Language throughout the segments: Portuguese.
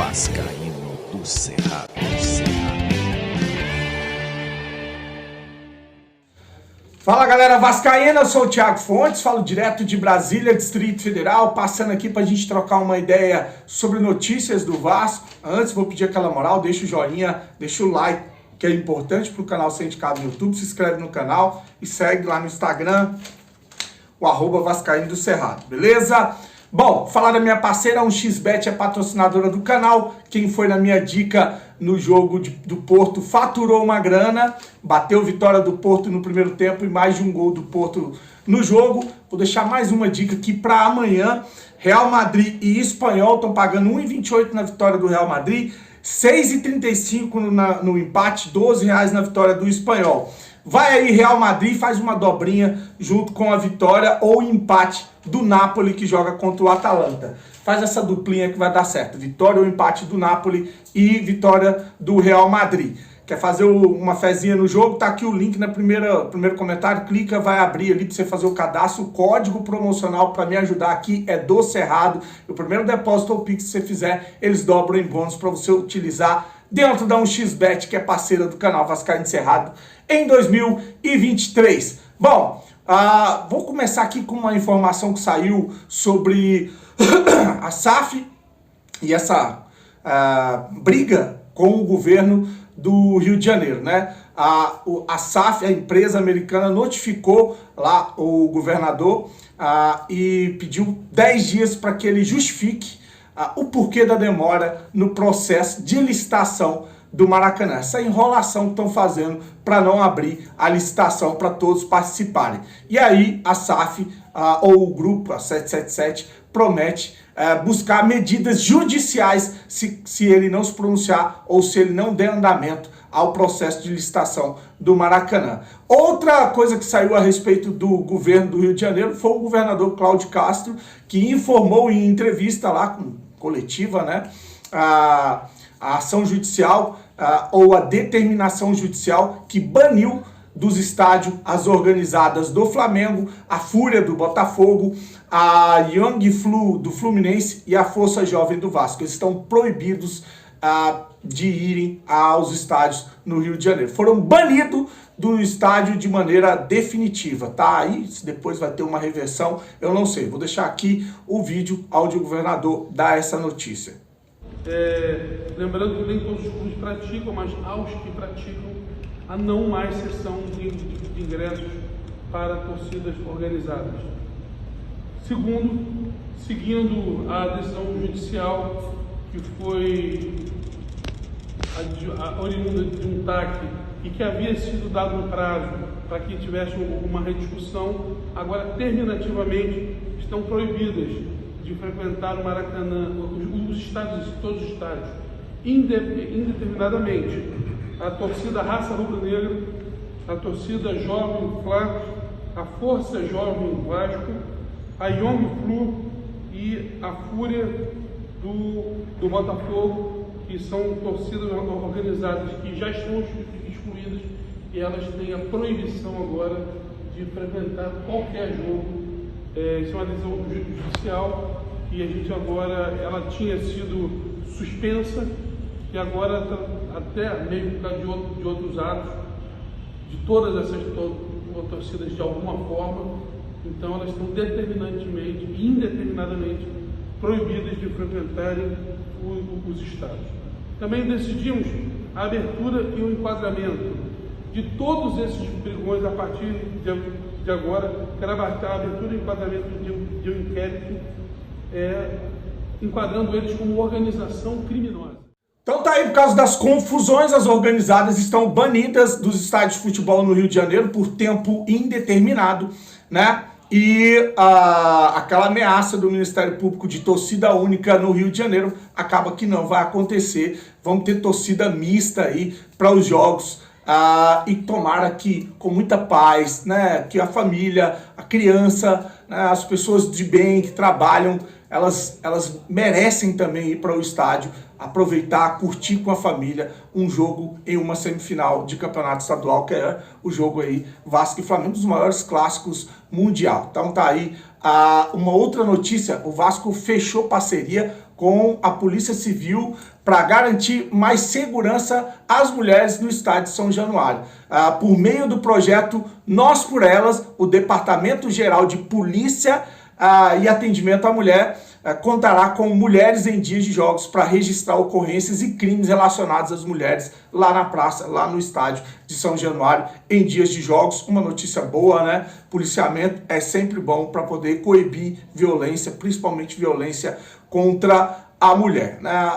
Vascaíno do Cerrado. Fala galera vascaína, eu sou o Thiago Fontes, falo direto de Brasília, Distrito Federal, passando aqui pra gente trocar uma ideia sobre notícias do Vasco. Antes, vou pedir aquela moral, deixa o joinha, deixa o like, que é importante pro canal ser indicado no YouTube, se inscreve no canal e segue lá no Instagram, o @Vascaíno do Cerrado, beleza? Bom, falar da minha parceira, a 1xBet é patrocinadora do canal. Quem foi na minha dica no jogo do Porto faturou uma grana, bateu vitória do Porto no primeiro tempo e mais de um gol do Porto no jogo. Vou deixar mais uma dica aqui para amanhã. Real Madrid e Espanhol estão pagando 1,28 na vitória do Real Madrid, 6,35 no empate, R$12 na vitória do Espanhol. Vai aí Real Madrid, faz uma dobrinha junto com a vitória ou empate do Napoli que joga contra o Atalanta. Faz essa duplinha que vai dar certo. Vitória ou empate do Napoli e vitória do Real Madrid. Quer fazer uma fezinha no jogo? Tá aqui o link no primeiro comentário. Clica, vai abrir ali para você fazer o cadastro. O código promocional para me ajudar aqui é do Cerrado. O primeiro depósito ou Pix que você fizer, eles dobram em bônus para você utilizar dentro da 1xBet, que é parceira do canal Vascaíno do Cerrado, em 2023. Bom, vou começar aqui com uma informação que saiu sobre a SAF e essa briga com o governo do Rio de Janeiro, né? A SAF, a empresa americana, notificou lá o governador e pediu 10 dias para que ele justifique o porquê da demora no processo de licitação do Maracanã. Essa enrolação que estão fazendo para não abrir a licitação para todos participarem. E aí a SAF, ou o grupo, a 777, promete buscar medidas judiciais se ele não se pronunciar ou se ele não der andamento ao processo de licitação do Maracanã. Outra coisa que saiu a respeito do governo do Rio de Janeiro foi o governador Cláudio Castro, que informou em entrevista lá com coletiva, né, a ação judicial ou a determinação judicial que baniu dos estádios as organizadas do Flamengo, a Fúria do Botafogo, a Young Flu do Fluminense e a Força Jovem do Vasco. Eles estão proibidos de irem aos estádios no Rio de Janeiro. Foram banidos do estádio de maneira definitiva, tá? Aí depois vai ter uma reversão, eu não sei. Vou deixar aqui o vídeo onde o governador dá essa notícia. Lembrando que nem todos os clubes praticam, mas aos que praticam, há não mais cessão de ingressos para torcidas organizadas. Segundo, seguindo a decisão judicial que foi oriunda de um TAC e que havia sido dado um prazo para que tivesse uma rediscussão, agora terminativamente estão proibidas de frequentar o Maracanã, os estádios, todos os estádios, indeterminadamente. A torcida Raça Rubro-Negra, a torcida Jovem Fla, a Força Jovem Vasco, a Young Flu e a Fúria do Botafogo, que são torcidas organizadas que já estão excluídas e elas têm a proibição agora de frequentar qualquer jogo. Isso é uma decisão judicial e a gente agora, ela tinha sido suspensa e agora até mesmo por causa de outros atos, de todas essas torcidas de alguma forma, então elas estão determinantemente e indeterminadamente proibidas de frequentarem os estádios. Também decidimos a abertura e o enquadramento de todos esses brigões a partir de agora. Quero abarcar a abertura e o enquadramento de um inquérito, enquadrando eles como organização criminosa. Então tá aí, por causa das confusões, as organizadas estão banidas dos estádios de futebol no Rio de Janeiro por tempo indeterminado, né? E aquela ameaça do Ministério Público de torcida única no Rio de Janeiro acaba que não vai acontecer. Vamos ter torcida mista aí para os jogos e tomara que com muita paz, né, que a família, a criança, né, as pessoas de bem que trabalham, elas merecem também ir para o estádio, aproveitar, curtir com a família um jogo em uma semifinal de campeonato estadual, que é o jogo aí Vasco e Flamengo, um dos maiores clássicos mundial. Então tá aí Uma outra notícia, o Vasco fechou parceria com a Polícia Civil para garantir mais segurança às mulheres no estádio de São Januário. Por meio do projeto Nós por Elas, o Departamento Geral de Polícia e Atendimento à Mulher contará com mulheres em dias de jogos para registrar ocorrências e crimes relacionados às mulheres lá na praça, lá no estádio de São Januário, em dias de jogos. Uma notícia boa, né? Policiamento é sempre bom para poder coibir violência, principalmente violência contra a mulher, né?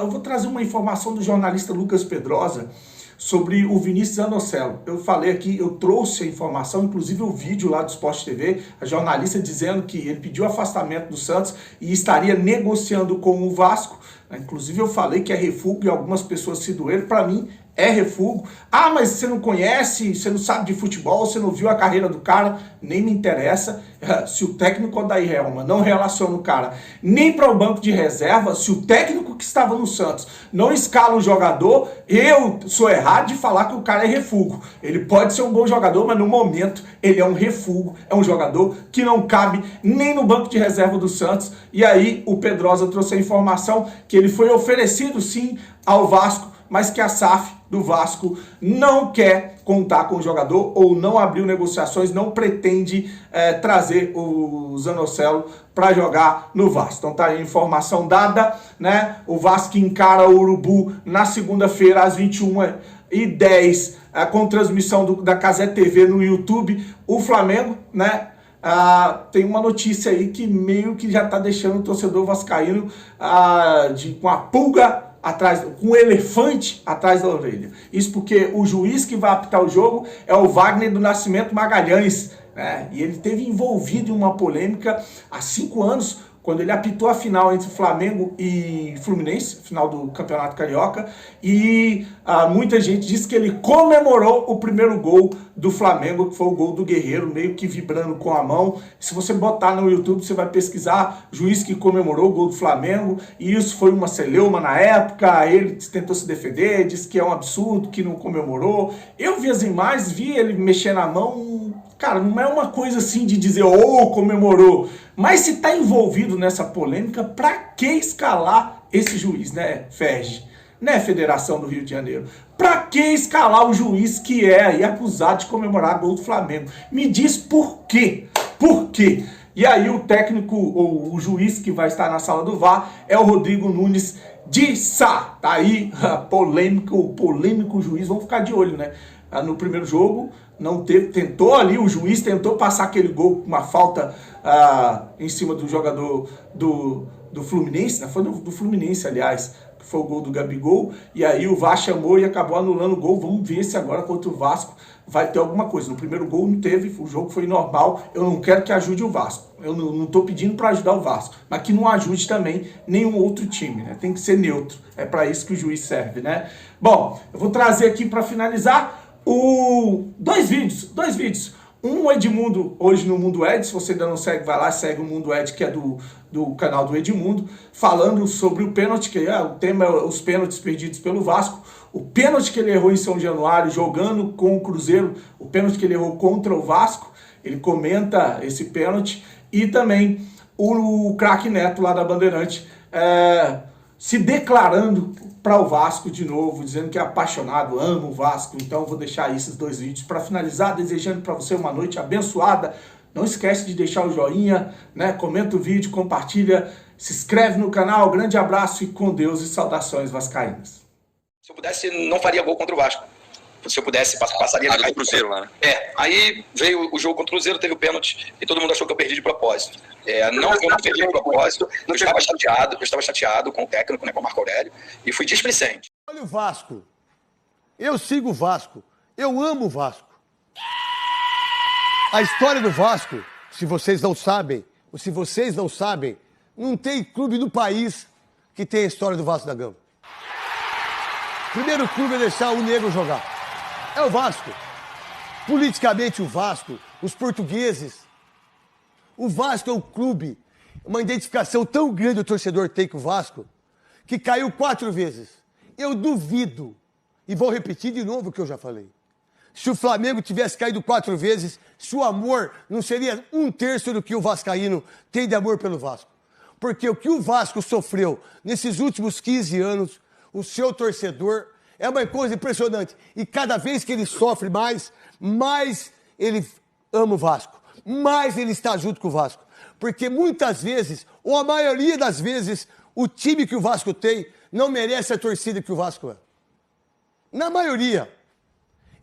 Eu vou trazer uma informação do jornalista Lucas Pedrosa sobre o Vinícius Anocelo. Eu falei aqui, eu trouxe a informação, inclusive o vídeo lá do Sport TV, a jornalista dizendo que ele pediu afastamento do Santos e estaria negociando com o Vasco. Inclusive eu falei que é refúgio e algumas pessoas se doeram. Para mim é refúgio. Mas você não conhece, você não sabe de futebol, você não viu a carreira do cara, nem me interessa. Se o técnico Odair Hellmann não relaciona o cara nem para o banco de reserva, se o técnico que estava no Santos não escala o jogador, eu sou errado de falar que o cara é refúgio. Ele pode ser um bom jogador, mas no momento ele é um refúgio, é um jogador que não cabe nem no banco de reserva do Santos. E aí o Pedrosa trouxe a informação que ele foi oferecido sim ao Vasco, mas que a SAF do Vasco não quer contar com o jogador ou não abriu negociações, não pretende trazer o Zanocelo para jogar no Vasco. Então tá aí a informação dada, né? O Vasco encara o Urubu na segunda-feira às 21h10 com transmissão da Cazé TV no YouTube. O Flamengo, né? Tem uma notícia aí que meio que já tá deixando o torcedor vascaíno com a pulga atrás, com um elefante atrás da orelha. Isso porque o juiz que vai apitar o jogo é o Wagner do Nascimento Magalhães, né? E ele esteve envolvido em uma polêmica há 5 anos, quando ele apitou a final entre Flamengo e Fluminense, final do Campeonato Carioca, e muita gente disse que ele comemorou o primeiro gol do Flamengo, que foi o gol do Guerreiro, meio que vibrando com a mão. Se você botar no YouTube, você vai pesquisar juiz que comemorou o gol do Flamengo, e isso foi uma celeuma na época, ele tentou se defender, disse que é um absurdo, que não comemorou. Eu vi as imagens, vi ele mexer na mão. Cara, não é uma coisa assim de dizer, comemorou. Mas se tá envolvido nessa polêmica, pra que escalar esse juiz, né, Ferge? Né, Federação do Rio de Janeiro? Pra que escalar o juiz que é aí acusado de comemorar gol do Flamengo? Me diz por quê? Por quê? E aí o técnico, ou o juiz que vai estar na sala do VAR é o Rodrigo Nunes de Sá. Tá aí, o polêmico juiz, vamos ficar de olho, né? No primeiro jogo, não teve, o juiz tentou passar aquele gol com uma falta em cima do jogador do Fluminense, né? Foi do Fluminense, aliás, que foi o gol do Gabigol, e aí o VAR chamou e acabou anulando o gol. Vamos ver se agora contra o Vasco vai ter alguma coisa. No primeiro gol não teve, o jogo foi normal. Eu não quero que ajude o Vasco, eu não estou pedindo para ajudar o Vasco, mas que não ajude também nenhum outro time, né? Tem que ser neutro, é para isso que o juiz serve, né? Bom, eu vou trazer aqui para finalizar dois vídeos. Um Edmundo, hoje no Mundo Ed, se você ainda não segue, vai lá, segue o Mundo Ed, que é do canal do Edmundo, falando sobre o pênalti, que o tema é os pênaltis perdidos pelo Vasco, o pênalti que ele errou em São Januário, jogando com o Cruzeiro, o pênalti que ele errou contra o Vasco, ele comenta esse pênalti, e também o craque Neto lá da Bandeirante, se declarando para o Vasco de novo, dizendo que é apaixonado, ama o Vasco. Então eu vou deixar esses 2 vídeos para finalizar, desejando para você uma noite abençoada. Não esquece de deixar o joinha, né? Comenta o vídeo, compartilha, se inscreve no canal. Grande abraço e com Deus e saudações vascaínas. Se eu pudesse, não faria gol contra o Vasco. Se eu pudesse, passaria na do Cruzeiro lá, né? Aí veio o jogo contra o Cruzeiro, teve o pênalti e todo mundo achou que eu perdi de propósito. Eu não perdi de propósito, eu estava chateado com o técnico, né, com o Marco Aurélio, e fui displicente. Olha o Vasco. Eu sigo o Vasco. Eu amo o Vasco. A história do Vasco, se vocês não sabem, não tem clube no país que tem a história do Vasco da Gama. Primeiro clube é deixar o negro jogar. É o Vasco. Politicamente, o Vasco, os portugueses. O Vasco é um clube, uma identificação tão grande o torcedor tem com o Vasco, que caiu 4 vezes. Eu duvido, e vou repetir de novo o que eu já falei, se o Flamengo tivesse caído 4 vezes, se o amor não seria 1/3 do que o vascaíno tem de amor pelo Vasco. Porque o que o Vasco sofreu nesses últimos 15 anos, o seu torcedor, é uma coisa impressionante. E cada vez que ele sofre mais ele ama o Vasco, mais ele está junto com o Vasco. Porque muitas vezes, ou a maioria das vezes, o time que o Vasco tem não merece a torcida que o Vasco é. Na maioria.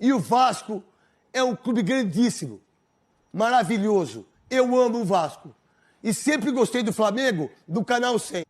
E o Vasco é um clube grandíssimo, maravilhoso. Eu amo o Vasco. E sempre gostei do Flamengo, do Canal 100.